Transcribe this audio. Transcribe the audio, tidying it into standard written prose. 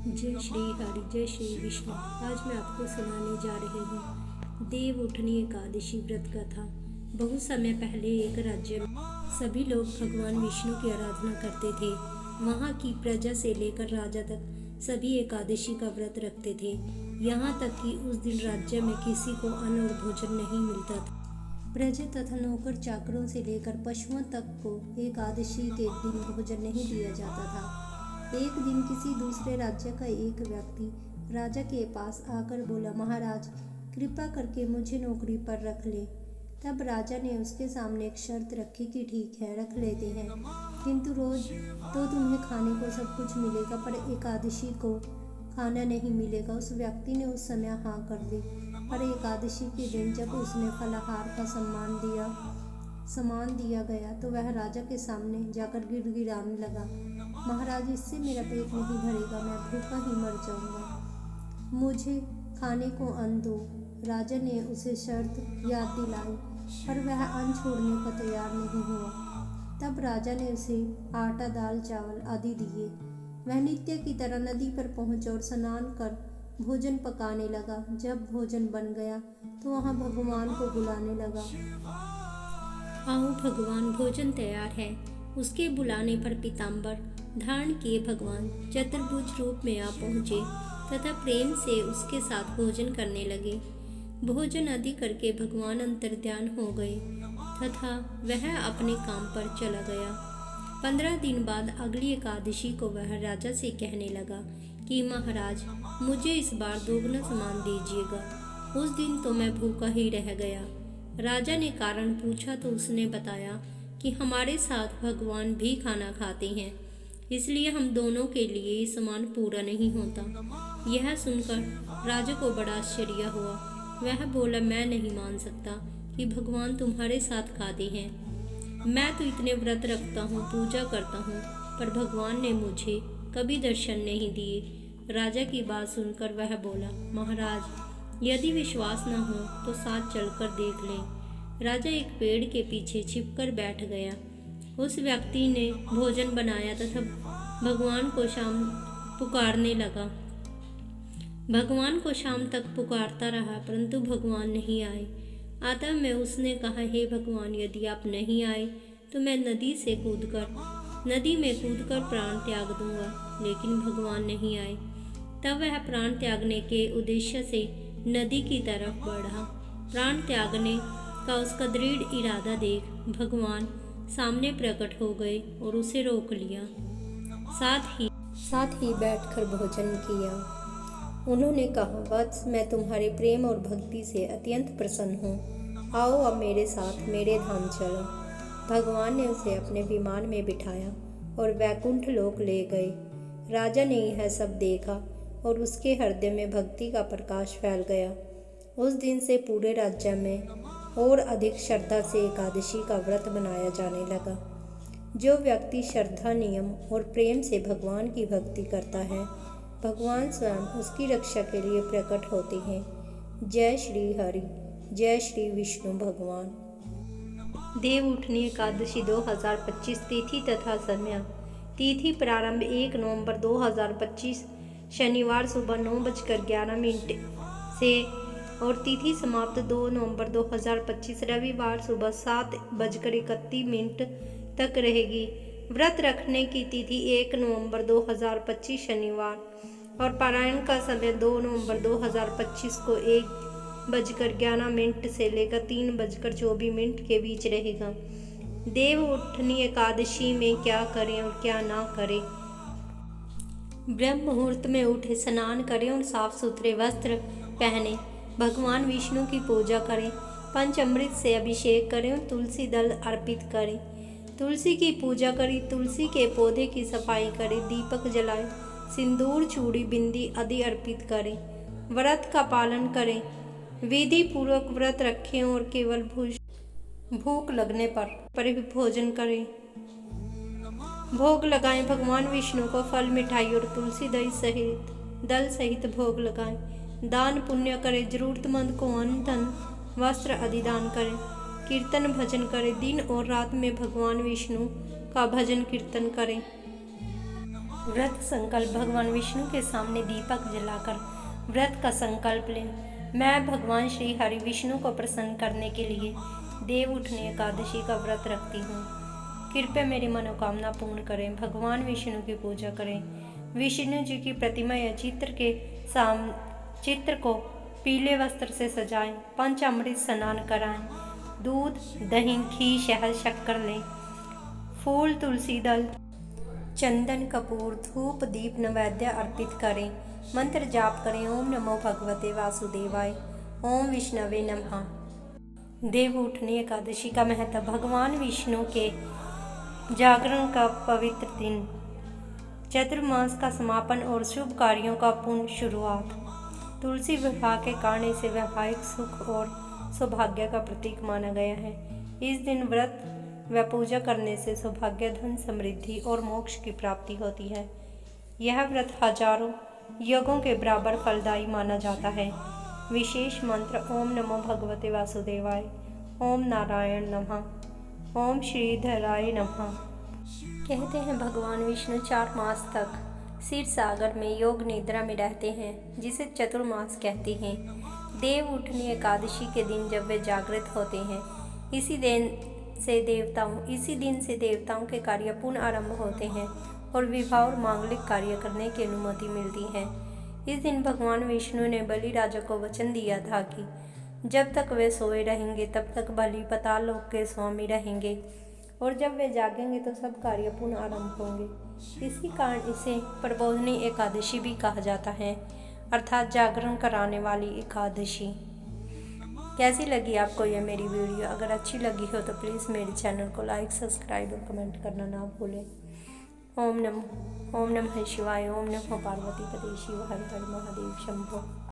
जय श्री हरि जय श्री विष्णु। आज मैं आपको सुनाने जा रही हूँ देव उठनी एकादशी व्रत कथा। बहुत समय पहले एक राज्य में सभी लोग भगवान विष्णु की आराधना करते थे। वहाँ की प्रजा से लेकर राजा तक सभी एकादशी का व्रत रखते थे। यहाँ तक कि उस दिन राज्य में किसी को अन्न और भोजन नहीं मिलता था। प्रजा तथा नौकर चाकरों से लेकर पशुओं तक को एकादशी के दिन भोजन नहीं दिया जाता था। एक दिन किसी दूसरे राज्य का एक व्यक्ति राजा के पास आकर बोला, महाराज कृपा करके मुझे नौकरी पर रख ले। तब राजा ने उसके सामने एक शर्त रखी कि ठीक है, रख लेते हैं, किंतु रोज तो तुम्हें खाने को सब कुछ मिलेगा, पर एकादशी को खाना नहीं मिलेगा। उस व्यक्ति ने उस समय हाँ कर दी, पर एकादशी के दिन जब उसने फलाहार का सामान दिया गया तो वह राजा के सामने जाकर गिड़गिड़ाने लगा, महाराज इससे मेरा पेट नहीं भरेगा, मैं भूखा ही मर जाऊंगा, मुझे खाने को अन्न दो। राजा ने उसे शर्त याद दिलाई, पर वह अन्न छोड़ने को तैयार नहीं हुआ। तब राजा ने उसे आटा, दाल, चावल आदि दिए। वह नित्य की तरह नदी पर पहुंचा और स्नान कर भोजन पकाने लगा। जब भोजन बन गया तो वहां भगवान को बुलाने लगा, आओ भगवान, भोजन तैयार है। उसके बुलाने पर पीताम्बर धारण किए भगवान चतुर्भुज रूप में आ पहुँचे तथा प्रेम से उसके साथ भोजन करने लगे। भोजन आदि करके भगवान अंतर्ध्यान हो गए तथा वह अपने काम पर चला गया। 15 दिन बाद अगली एकादशी को वह राजा से कहने लगा कि महाराज मुझे इस बार दोगुना सामान दीजिएगा। उस दिन तो मैं भूखा ही रह गया। राजा ने कारण पूछा तो उसने बताया कि हमारे साथ भगवान भी खाना खाते हैं, इसलिए हम दोनों के लिए ये सामान पूरा नहीं होता। यह सुनकर राजा को बड़ा आश्चर्य हुआ। वह बोला, मैं नहीं मान सकता कि भगवान तुम्हारे साथ खाते हैं। मैं तो इतने व्रत रखता हूँ, पूजा करता हूँ, पर भगवान ने मुझे कभी दर्शन नहीं दिए। राजा की बात सुनकर वह बोला, महाराज यदि विश्वास न हो तो साथ चलकर देख लें। राजा एक पेड़ के पीछे छिपकर बैठ गया। उस व्यक्ति ने भोजन बनाया तथा भगवान को भगवान को शाम तक पुकारता रहा, परंतु भगवान नहीं आए। आता में उसने कहा, हे भगवान, यदि आप नहीं आए तो मैं नदी में कूदकर प्राण त्याग दूंगा। लेकिन भगवान नहीं आए। तब वह प्राण त्यागने के उद्देश्य से नदी की तरफ बढ़ा। प्राण त्यागने का उसका दृढ़ इरादा देख भगवान सामने प्रकट हो गए और उसे रोक लिया। साथ ही बैठकर भोजन किया। उन्होंने कहा, वत्स, मैं तुम्हारे प्रेम और भक्ति से अत्यंत प्रसन्न हूँ। आओ अब मेरे साथ मेरे धाम चलो। भगवान ने उसे अपने विमान में बिठाया और वैकुंठ लोक ले गए। राजा ने यह सब देखा और उसके हृदय में भक्ति का प्रकाश फैल गया। उस दिन से पूरे राज्य में और अधिक श्रद्धा से एकादशी का व्रत मनाया जाने लगा। जो व्यक्ति श्रद्धा, नियम और प्रेम से भगवान की भक्ति करता है, भगवान स्वयं उसकी रक्षा के लिए प्रकट होते हैं। जय श्री हरि जय श्री विष्णु भगवान। देव उठनी एकादशी 2025 तिथि तथा समय। तिथि प्रारंभ 1 नवंबर 2025 शनिवार सुबह 9:11 से और तिथि समाप्त 2 नवंबर 2025 रविवार सुबह 7:31 तक रहेगी। व्रत रखने की तिथि 1 नवंबर 2025 शनिवार और पारायण का समय 2 नवंबर 2025 को 1:11 से लेकर 3:24 के बीच रहेगा। देव उठनी एकादशी में क्या करें और क्या ना करें। ब्रह्म मुहूर्त में उठे, स्नान करें और साफ सुथरे वस्त्र पहने। भगवान विष्णु की पूजा करें, पंचामृत से अभिषेक करें और तुलसी दल अर्पित करें। तुलसी की पूजा करें, तुलसी के पौधे की सफाई करें, दीपक जलाएं, सिंदूर, चूड़ी, बिंदी आदि अर्पित करें। व्रत का पालन करें, विधि पूर्वक व्रत रखें और केवल भूख लगने पर ही भोजन करें। भोग लगाएं, भगवान विष्णु को फल, मिठाई और तुलसी दल सहित भोग लगाएं। दान पुण्य करें, जरूरतमंद को अन्न, धन, वस्त्र आदि दान करें। कीर्तन भजन करें, दिन और रात में भगवान विष्णु का भजन कीर्तन करें। व्रत संकल्प। भगवान विष्णु के सामने दीपक जलाकर व्रत का संकल्प लें। मैं भगवान श्री हरि विष्णु को प्रसन्न करने के लिए देव उठनी एकादशी का व्रत रखती हूँ। कृपया मेरी मनोकामना पूर्ण करें। भगवान विष्णु की पूजा करें। विष्णु जी की प्रतिमा या चित्र को पीले वस्त्र से सजाएं। पंचामृत स्नान कराएं। दूध, दही, घी, शहद, शक्कर लें। फूल, तुलसी दल, चंदन, कपूर, धूप, दीप, नैवेद्य अर्पित करें। मंत्र जाप करें। ओम नमो भगवते वासुदेवाय। ओम विष्णवे नमः। देव उठनी एकादशी का महत्व। भगवान विष्णु के जागरण का पवित्र दिन, चतुर्मास का समापन और शुभ कार्यों का पूर्ण शुरुआत। तुलसी विवाह के कारण इसे वैवाहिक सुख और सौभाग्य का प्रतीक माना गया है। इस दिन व्रत व पूजा करने से सौभाग्य, धन, समृद्धि और मोक्ष की प्राप्ति होती है। यह व्रत हजारों यज्ञों के बराबर फलदायी माना जाता है। विशेष मंत्र। ओम नमो भगवते वासुदेवाय। ओम नारायण नमः। ओम श्रीधराय नमः। कहते हैं भगवान विष्णु 4 मास तक क्षीर सागर में योग निद्रा में रहते हैं, जिसे चतुर्मास कहते हैं। देव उठनी एकादशी के दिन जब वे जागृत होते हैं, इसी दिन से देवताओं के कार्य पुनः आरंभ होते हैं और विवाह और मांगलिक कार्य करने की अनुमति मिलती है। इस दिन भगवान विष्णु ने बलि राजा को वचन दिया था कि जब तक वे सोए रहेंगे तब तक बलि पाताल लोक के स्वामी रहेंगे और जब वे जागेंगे तो सब कार्य पुनः आरंभ होंगे। इसी कारण इसे प्रबोधनी एकादशी भी कहा जाता है, अर्थात जागरण कराने वाली एकादशी। कैसी लगी आपको यह मेरी वीडियो? अगर अच्छी लगी हो तो प्लीज़ मेरे चैनल को लाइक, सब्सक्राइब और कमेंट करना ना भूलें। ओम नमः शिवाय। ओम नमो पार्वती पते शिव हर हर महादेव शंभो।